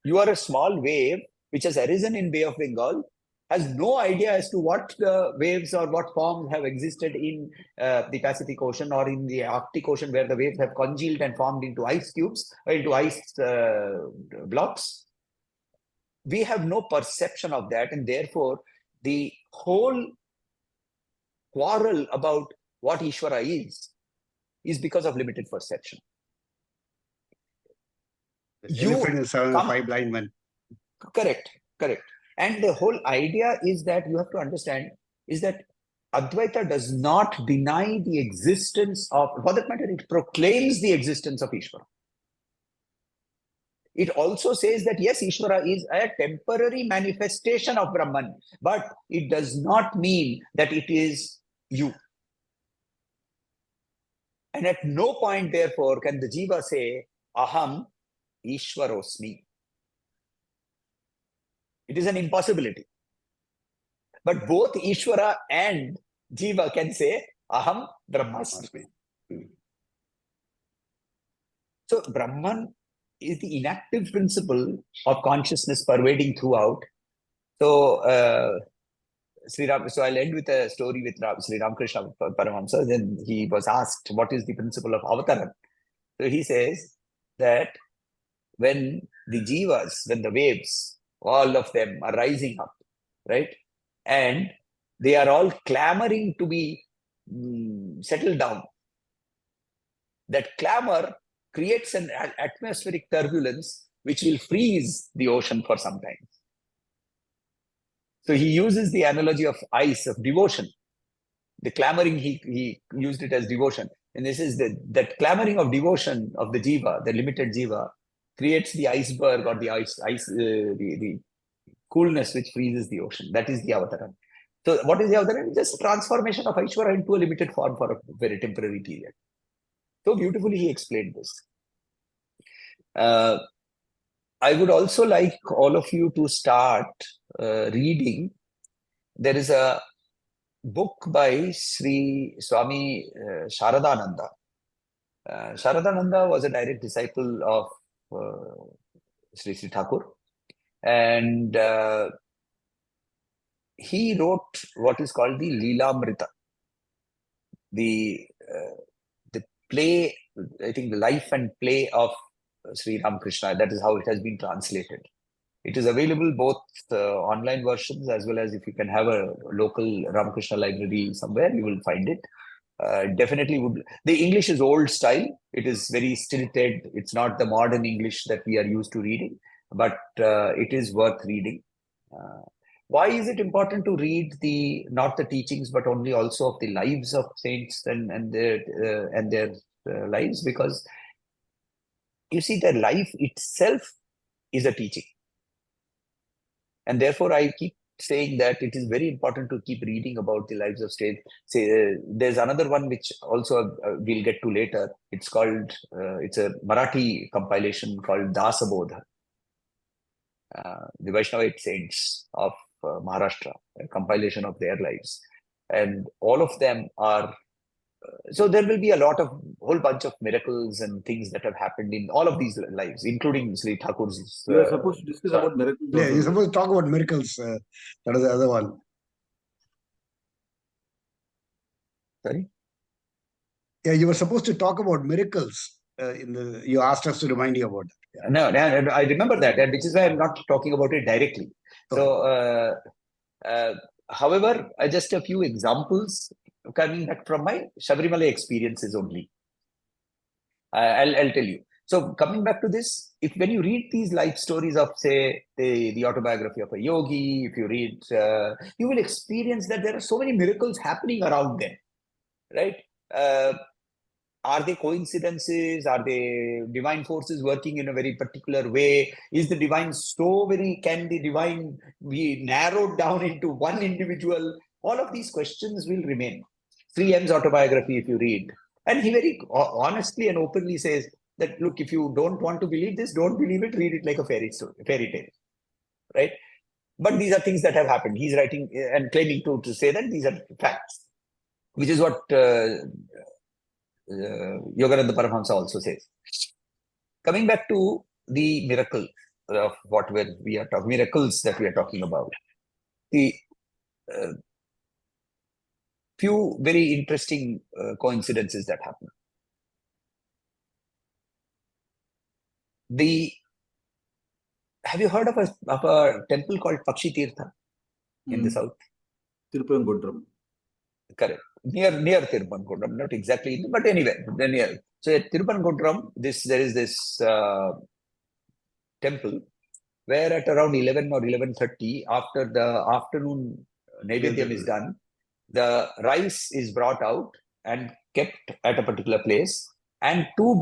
You are a small wave which has arisen in Bay of Bengal, has no idea as to what the waves or what forms have existed in the Pacific Ocean or in the Arctic Ocean, where the waves have congealed and formed into ice cubes or into ice blocks. We have no perception of that, and therefore the whole quarrel about what Ishvara is because of limited perception. Elephant is five blind men. Correct. And the whole idea is that you have to understand is that Advaita does not deny the existence of, for that matter, it proclaims the existence of Ishvara. It also says that yes, Ishvara is a temporary manifestation of Brahman, but it does not mean that it is you. And at no point, therefore, can the Jiva say, Aham Ishvarosmi. It is an impossibility. But both Ishvara and Jiva can say, Aham Brahmasmi. So Brahman is the inactive principle of consciousness pervading throughout. So, so I'll end with a story with Sri Ramakrishna Paramahamsa. Then he was asked, what is the principle of avataran? So he says that when the jivas, when the waves, all of them are rising up, right? And they are all clamoring to be settled down. That clamor creates an atmospheric turbulence which will freeze the ocean for some time. So he uses the analogy of ice, of devotion. The clamoring, he used it as devotion. And this is that clamoring of devotion of the jiva, the limited jiva, creates the iceberg or the coolness which freezes the ocean. That is the avataran. So what is the avataran? Just transformation of Ishvara into a limited form for a very temporary period. So beautifully he explained this. I would also like all of you to start reading. There is a book by Sri Swami Sharadananda. Sharadananda was a direct disciple of Sri Thakur, and he wrote what is called the Leelamrita, the play, I think the life and play of Sri Ramakrishna. That is how it has been translated. It is available both online versions as well as if you can have a local Ramakrishna library somewhere, you will find it. Definitely would. The English is old style. It is very stilted. It's not the modern English that we are used to reading, but it is worth reading. Why is it important to read not the teachings, but only also of the lives of saints and their lives? Because you see, their life itself is a teaching. And therefore, I keep saying that it is very important to keep reading about the lives of saints. There's another one which also we'll get to later. It's called, it's a Marathi compilation called Dasabodha. The Vaishnavite saints of Maharashtra, a compilation of their lives. And all of them are, so there will be a whole bunch of miracles and things that have happened in all of these lives, including Sri Thakur's. You are supposed to discuss about miracles. Yeah, you're supposed to talk about miracles. That is the other one. Sorry? Yeah, you were supposed to talk about miracles. You asked us to remind you about that. Yeah. No, I remember that, and which is why I'm not talking about it directly. So, however, just a few examples coming back from my Sabrimala experiences only. I'll tell you. So coming back to this, when you read these life stories of, say, the autobiography of a yogi, if you read, you will experience that there are so many miracles happening around them, right? Are they coincidences? Are they divine forces working in a very particular way? Is the divine can the divine be narrowed down into one individual? All of these questions will remain. 3M's autobiography, if you read, and he very honestly and openly says that, look, if you don't want to believe this, don't believe it, read it like a fairy tale, right? But these are things that have happened. He's writing and claiming to say that these are facts. which is what Yogananda Paramahamsa also says. Coming back to the miracle of what we are talking, miracles that we are talking about. The few very interesting coincidences that happen. Have you heard of a temple called Pakshi Tirtha in the south? Tirupangundram. Correct. Near Tirupangundram, not exactly, but anyway, near. So at Tirupangundram, there is this temple where at around 11 or 11:30, after the afternoon Naivedyam is done, the rice is brought out and kept at a particular place. And two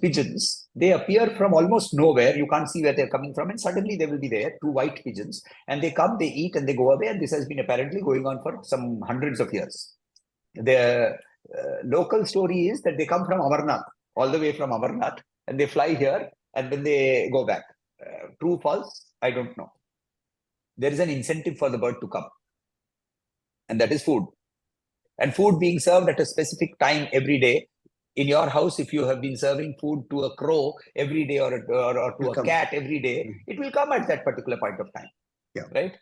pigeons, they appear from almost nowhere. You can't see where they're coming from. And suddenly they will be there, two white pigeons. And they come, they eat, and they go away. And this has been apparently going on for some hundreds of years. The local story is that they come from Amarnath, all the way from Amarnath. And they fly here, and then they go back. True, false? I don't know. There is an incentive for the bird to come. And that is food. And food being served at a specific time every day. In your house, if you have been serving food to a crow every day or to a cat every day, it will come at that particular point of time. Yeah. Right?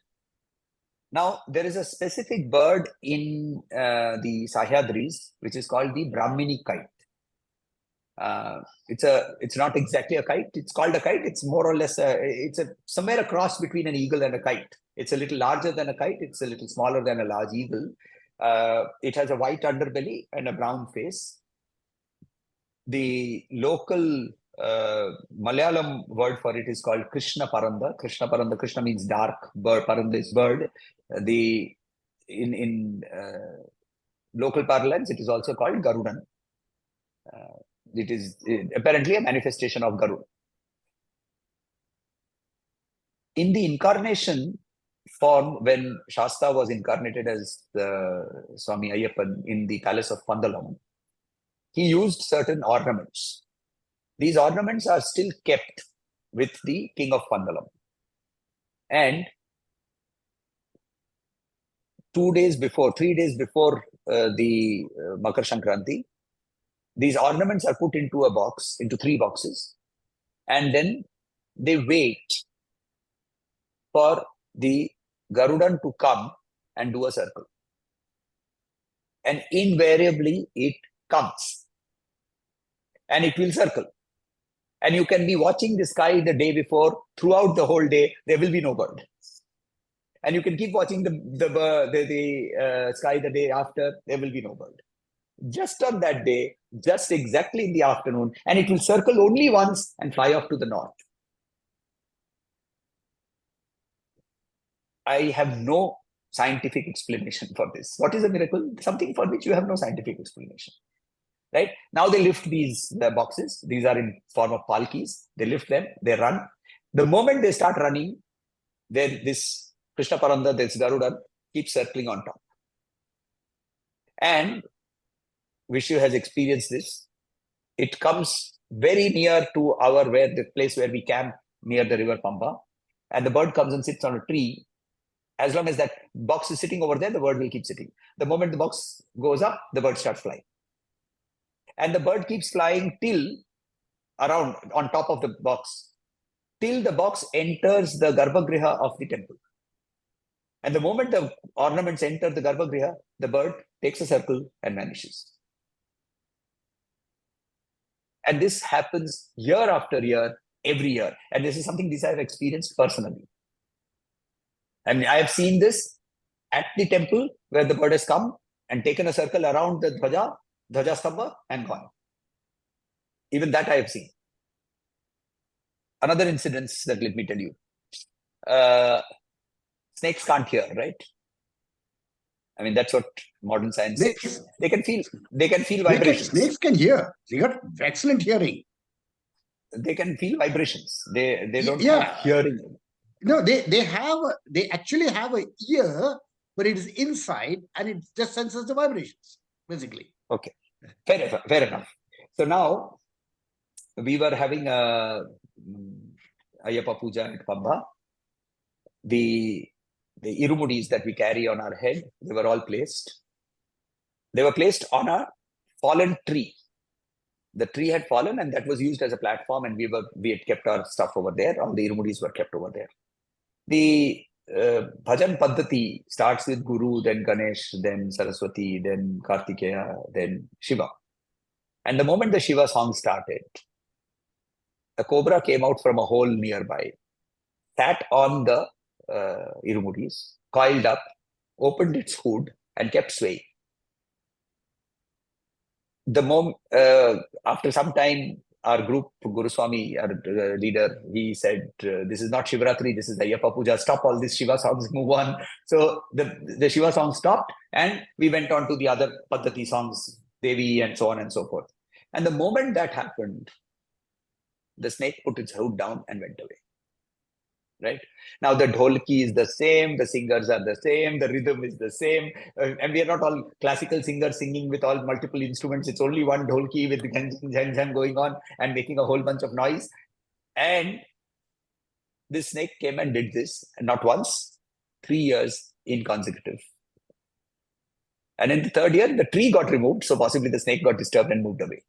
Now, there is a specific bird in the Sahyadris, which is called the Brahmini kite. It's not exactly a kite. It's called a kite. It's more or less somewhere a cross between an eagle and a kite. It's a little larger than a kite. It's a little smaller than a large eagle. It has a white underbelly and a brown face. The local Malayalam word for it is called Krishna Paranda. Krishna means dark. Bird. Paranda is bird. In local parlance, it is also called Garudan. It is apparently a manifestation of Garuda. In the incarnation form, when Shasta was incarnated as Swami Ayyappan in the palace of Pandalam, he used certain ornaments. These ornaments are still kept with the king of Pandalam. And 3 days before the Makar Sankranti, these ornaments are put into 3 boxes, and then they wait for the Garudan to come and do a circle. And invariably it comes. And it will circle. And you can be watching the sky the day before, throughout the whole day, there will be no bird. And you can keep watching the sky the day after, there will be no bird. Just on that day, just exactly in the afternoon, and it will circle only once and fly off to the north. I have no scientific explanation for this. What is a miracle? Something for which you have no scientific explanation. Right? Now they lift the boxes. These are in form of palkis. They lift them, they run. The moment they start running, then this Krishna Paranda, this Garuda, keeps circling on top. And Vishu has experienced this. It comes very near to the place where we camp near the river Pamba. And the bird comes and sits on a tree. As long as that box is sitting over there, the bird will keep sitting. The moment the box goes up, the bird starts flying. And the bird keeps flying till around on top of the box, till the box enters the Garbhagriha of the temple. And the moment the ornaments enter the Garbhagriha, the bird takes a circle and vanishes. And this happens year after year, every year. And this is something I have experienced personally. I mean, I have seen this at the temple where the bird has come and taken a circle around the Dhwaja Stambha and gone. Even that I have seen. Another incident that let me tell you. Snakes can't hear, right? I mean, that's what modern science says. They can feel vibrations. Snakes can hear. They got excellent hearing. They can feel vibrations. They don't have hearing. No, they actually have an ear, but it is inside and it just senses the vibrations, basically. Okay. Fair enough. So now we were having a Ayyappa Puja at Pamba. The irumudis that we carry on our head, they were all placed. They were placed on a fallen tree. The tree had fallen, and that was used as a platform, and we had kept our stuff over there. All the Irumudis were kept over there. The bhajan paddhati starts with Guru, then Ganesh, then Saraswati, then Kartikeya, then Shiva. And the moment the Shiva song started, a cobra came out from a hole nearby, sat on the Irumudis, coiled up, opened its hood, and kept swaying. After some time, our group, Guru Swami, our leader, he said, this is not Shivratri, this is Ayyappa Puja, stop all these Shiva songs, move on. So the Shiva song stopped, and we went on to the other Paddhati songs, Devi, and so on and so forth. And the moment that happened, the snake put its hood down and went away. Right now, the dholki is the same, the singers are the same, the rhythm is the same, and we are not all classical singers singing with all multiple instruments. It's only one dholki with the going on and making a whole bunch of noise. And this snake came and did this, and not once, 3 years in consecutive. And in the third year, the tree got removed, so possibly the snake got disturbed and moved away.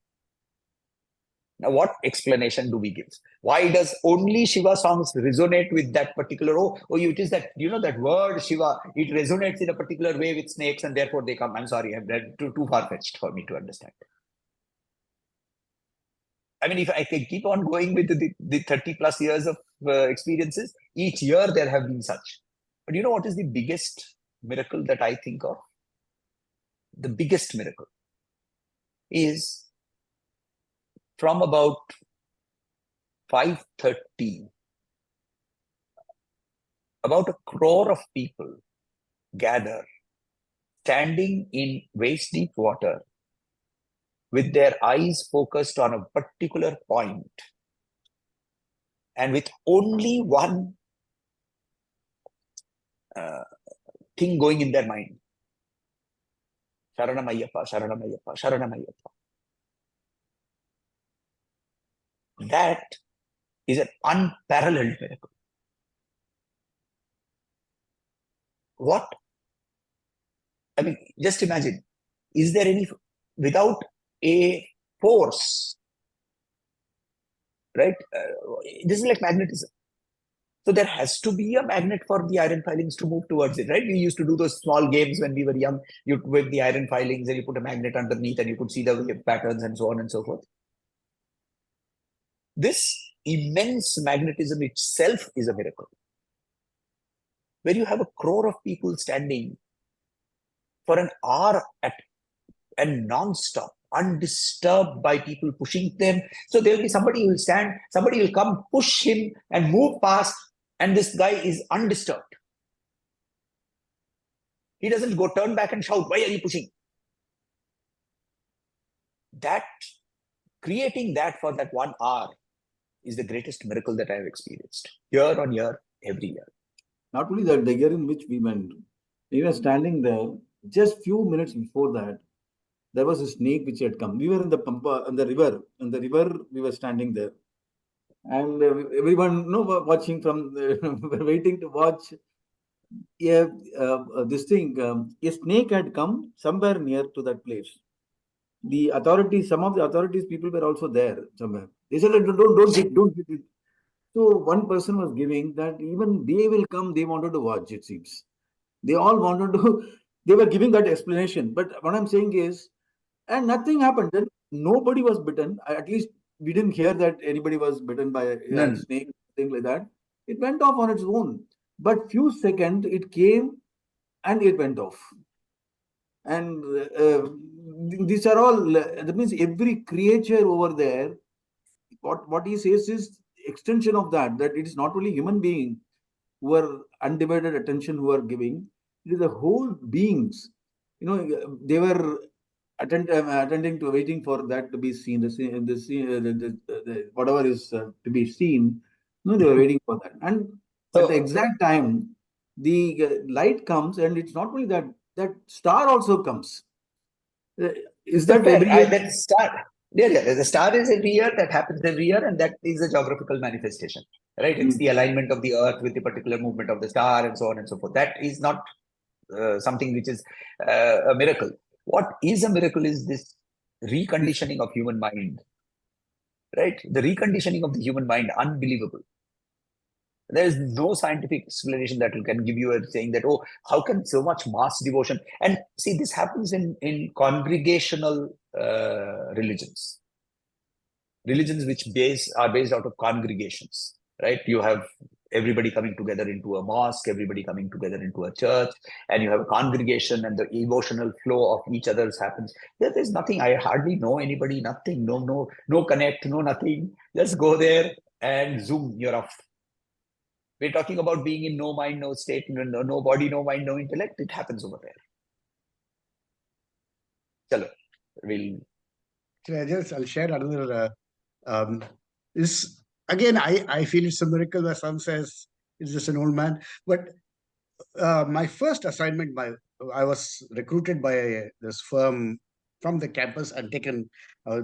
Now, what explanation do we give? Why does only Shiva songs resonate with that particular, it is that, that word Shiva, it resonates in a particular way with snakes and therefore they come. I'm sorry, I'm too far-fetched for me to understand. I mean, if I can keep on going with the 30 plus years of experiences, each year there have been such. But you know what is the biggest miracle that I think of? The biggest miracle is from about 5:30, about 1 crore of people gather, standing in waist-deep water, with their eyes focused on a particular point, and with only one thing going in their mind. Sharanamayappa, Sharanamayappa, Sharanamayappa. That is an unparalleled miracle. What? I mean, just imagine, is there any, without a force, right? This is like magnetism. So there has to be a magnet for the iron filings to move towards it, right? We used to do those small games when we were young. You with the iron filings and you put a magnet underneath and you could see the wave patterns and so on and so forth. This immense magnetism itself is a miracle. Where you have 1 crore of people standing for an hour and non-stop, undisturbed by people pushing them. So there will be somebody who will stand, somebody will come, push him and move past, and this guy is undisturbed. He doesn't go turn back and shout, why are you pushing? That, creating that for that 1 hour is the greatest miracle that I have experienced. Year on year, every year. Not only that, the year in which we went, we were standing there, just few minutes before that, there was a snake which had come. We were in the Pampa, on the river. On the river, we were standing there. And everyone, watching from, waiting to watch. This thing, a snake had come somewhere near to that place. The authorities, some of the authorities people were also there somewhere. They said, don't hit it. So one person was giving that even they will come, they wanted to watch, it seems. They all wanted to, they were giving that explanation. But what I'm saying is, and nothing happened. Then nobody was bitten. At least we didn't hear that anybody was bitten by a snake, thing like that. It went off on its own. But few seconds, it came and it went off. And these are all, that means every creature over there, what he says is extension of that it is not only human beings who are undivided attention who are giving, it is the whole beings. They were attending to waiting for that to be seen, whatever is to be seen. They were waiting for that. And so, at the exact time, the light comes, and it's not only that star also comes. Is that every year? That star? Yeah. The star is every year, that happens every year, and that is a geographical manifestation, right? It's the alignment of the earth with the particular movement of the star and so on and so forth. That is not something which is a miracle. What is a miracle is this reconditioning of human mind, right? The reconditioning of the human mind, unbelievable. There is no scientific explanation that can give you a saying that, oh, how can so much mass devotion? And see, this happens in congregational religions, religions which are based out of congregations, right? You have everybody coming together into a mosque, everybody coming together into a church, and you have a congregation, and the emotional flow of each other's happens. There's nothing. I hardly know anybody. Nothing. No connect. No nothing. Just go there and zoom. You're off. We're talking about being in no mind, no state, no body, no mind, no intellect. It happens over there. Chalo, I'll share another. This again, I feel it's a miracle. My son says he's just an old man. But my first assignment, I was recruited by this firm from the campus and taken.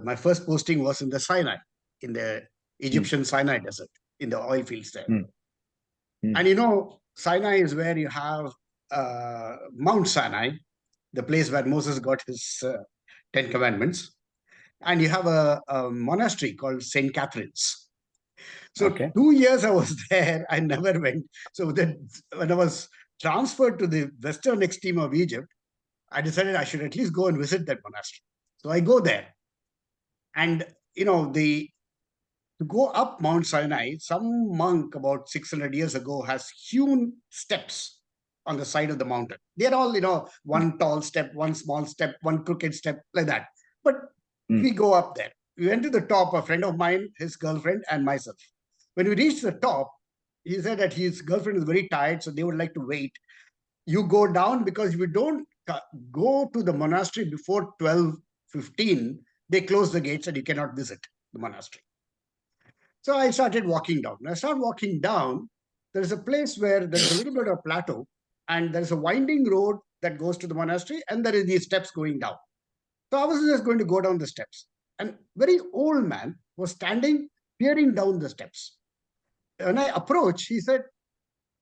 My first posting was in the Sinai, in the Egyptian Sinai desert, in the oil fields there. And you know, Sinai is where you have Mount Sinai, the place where Moses got his 10 Commandments. And you have a monastery called St. Catherine's. So 2 years I was there, I never went. So then when I was transferred to the western extreme of Egypt, I decided I should at least go and visit that monastery. So I go there. And, you know, to go up Mount Sinai, some monk about 600 years ago has hewn steps on the side of the mountain. They're all, you know, one tall step, one small step, one crooked step, like that. But we go up there. We went to the top, a friend of mine, his girlfriend, and myself. When we reached the top, he said that his girlfriend is very tired, so they would like to wait. You go down, because if you don't go to the monastery before 12:15, they close the gates and you cannot visit the monastery. So I started walking down. When I started walking down, there's a place where there's a little bit of plateau, and there's a winding road that goes to the monastery, and there is these steps going down. So I was just going to go down the steps. And very old man was standing, peering down the steps. When I approached, he said,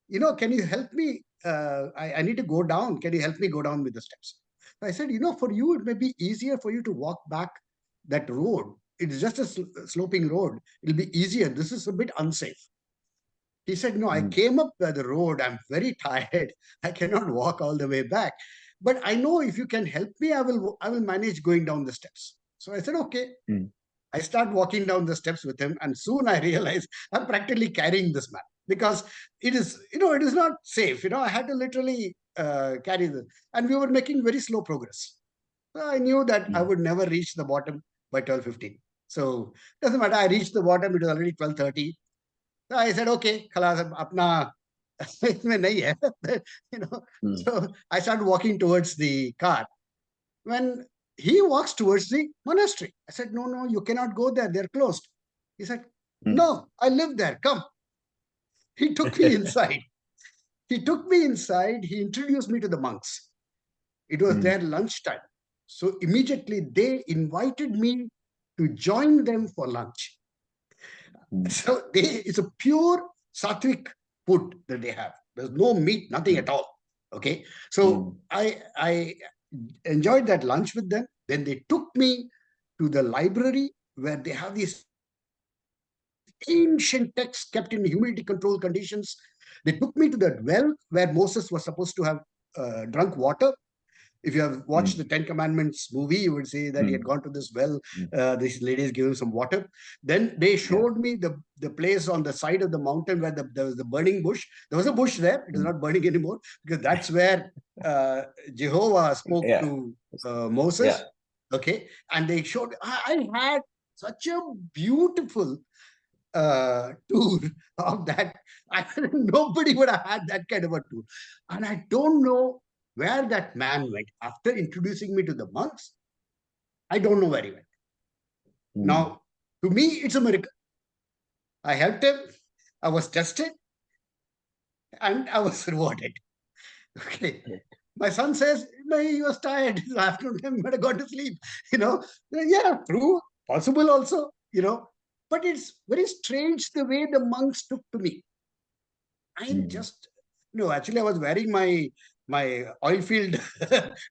you know, can you help me? I need to go down. Can you help me go down with the steps? I said, you know, for you, it may be easier for you to walk back that road. It's just a sloping road. It'll be easier. This is a bit unsafe. He said, no, I came up by the road. I'm very tired. I cannot walk all the way back. But I know if you can help me, I will manage going down the steps. So I said, okay. I start walking down the steps with him, and soon I realized I'm practically carrying this man, because it is, you know, it is not safe. You know, I had to literally carry this, and we were making very slow progress. So I knew that I would never reach the bottom by 12:15. So doesn't matter. I reached the bottom. It was already 12:30. So I said, okay, khalas, apna isme nahi hai. You know. So I started walking towards the car. When he walks towards the monastery, I said, no, you cannot go there. They're closed. He said, no, I live there. Come. He took me inside. He introduced me to the monks. It was their lunchtime. So immediately they invited me to join them for lunch. So it's a pure sattvic food that they have. There's no meat, nothing at all. Okay. So I enjoyed that lunch with them. Then they took me to the library where they have these ancient texts kept in humidity control conditions. They took me to that well where Moses was supposed to have drunk water. If you have watched the 10 Commandments movie, you would see that he had gone to this well. These ladies gave him some water. Then they showed me the place on the side of the mountain where there was the burning bush. There was a bush there. It is not burning anymore, because that's where Jehovah spoke to Moses. Okay. And they showed, I had such a beautiful tour of that. Nobody would have had that kind of a tour. And I don't know where that man went after introducing me to the monks. I don't know where he went. Now, to me, it's a miracle. I helped him. I was tested, and I was rewarded. Okay. My son says, no, he was tired. This afternoon, but I got to sleep. You know, yeah, true, possible also, you know. But it's very strange the way the monks took to me. I'm just, no, actually, I was wearing my oil field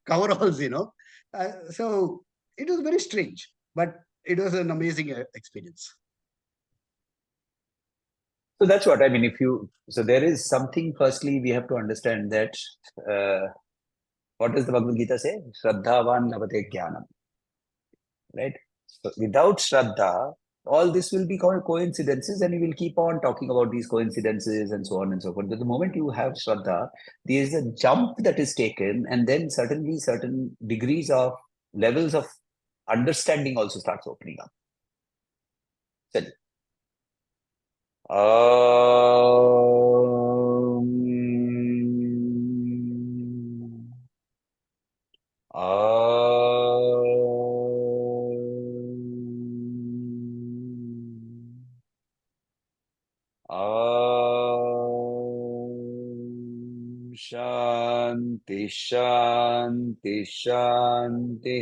coveralls, you know. So it was very strange, but it was an amazing experience. So that's what I mean. So there is something, firstly, we have to understand that what does the Bhagavad Gita say? Shraddhavan lavate jnanam, right? So without Shraddha, all this will be called coincidences, and you will keep on talking about these coincidences and so on and so forth. But the moment you have Shraddha, there is a jump that is taken, and then certainly certain degrees of levels of understanding also starts opening up. So, शांति शांति शांति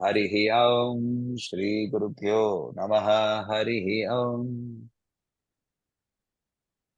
हरि ओम श्री गुरुभ्यो नमः हरि ओम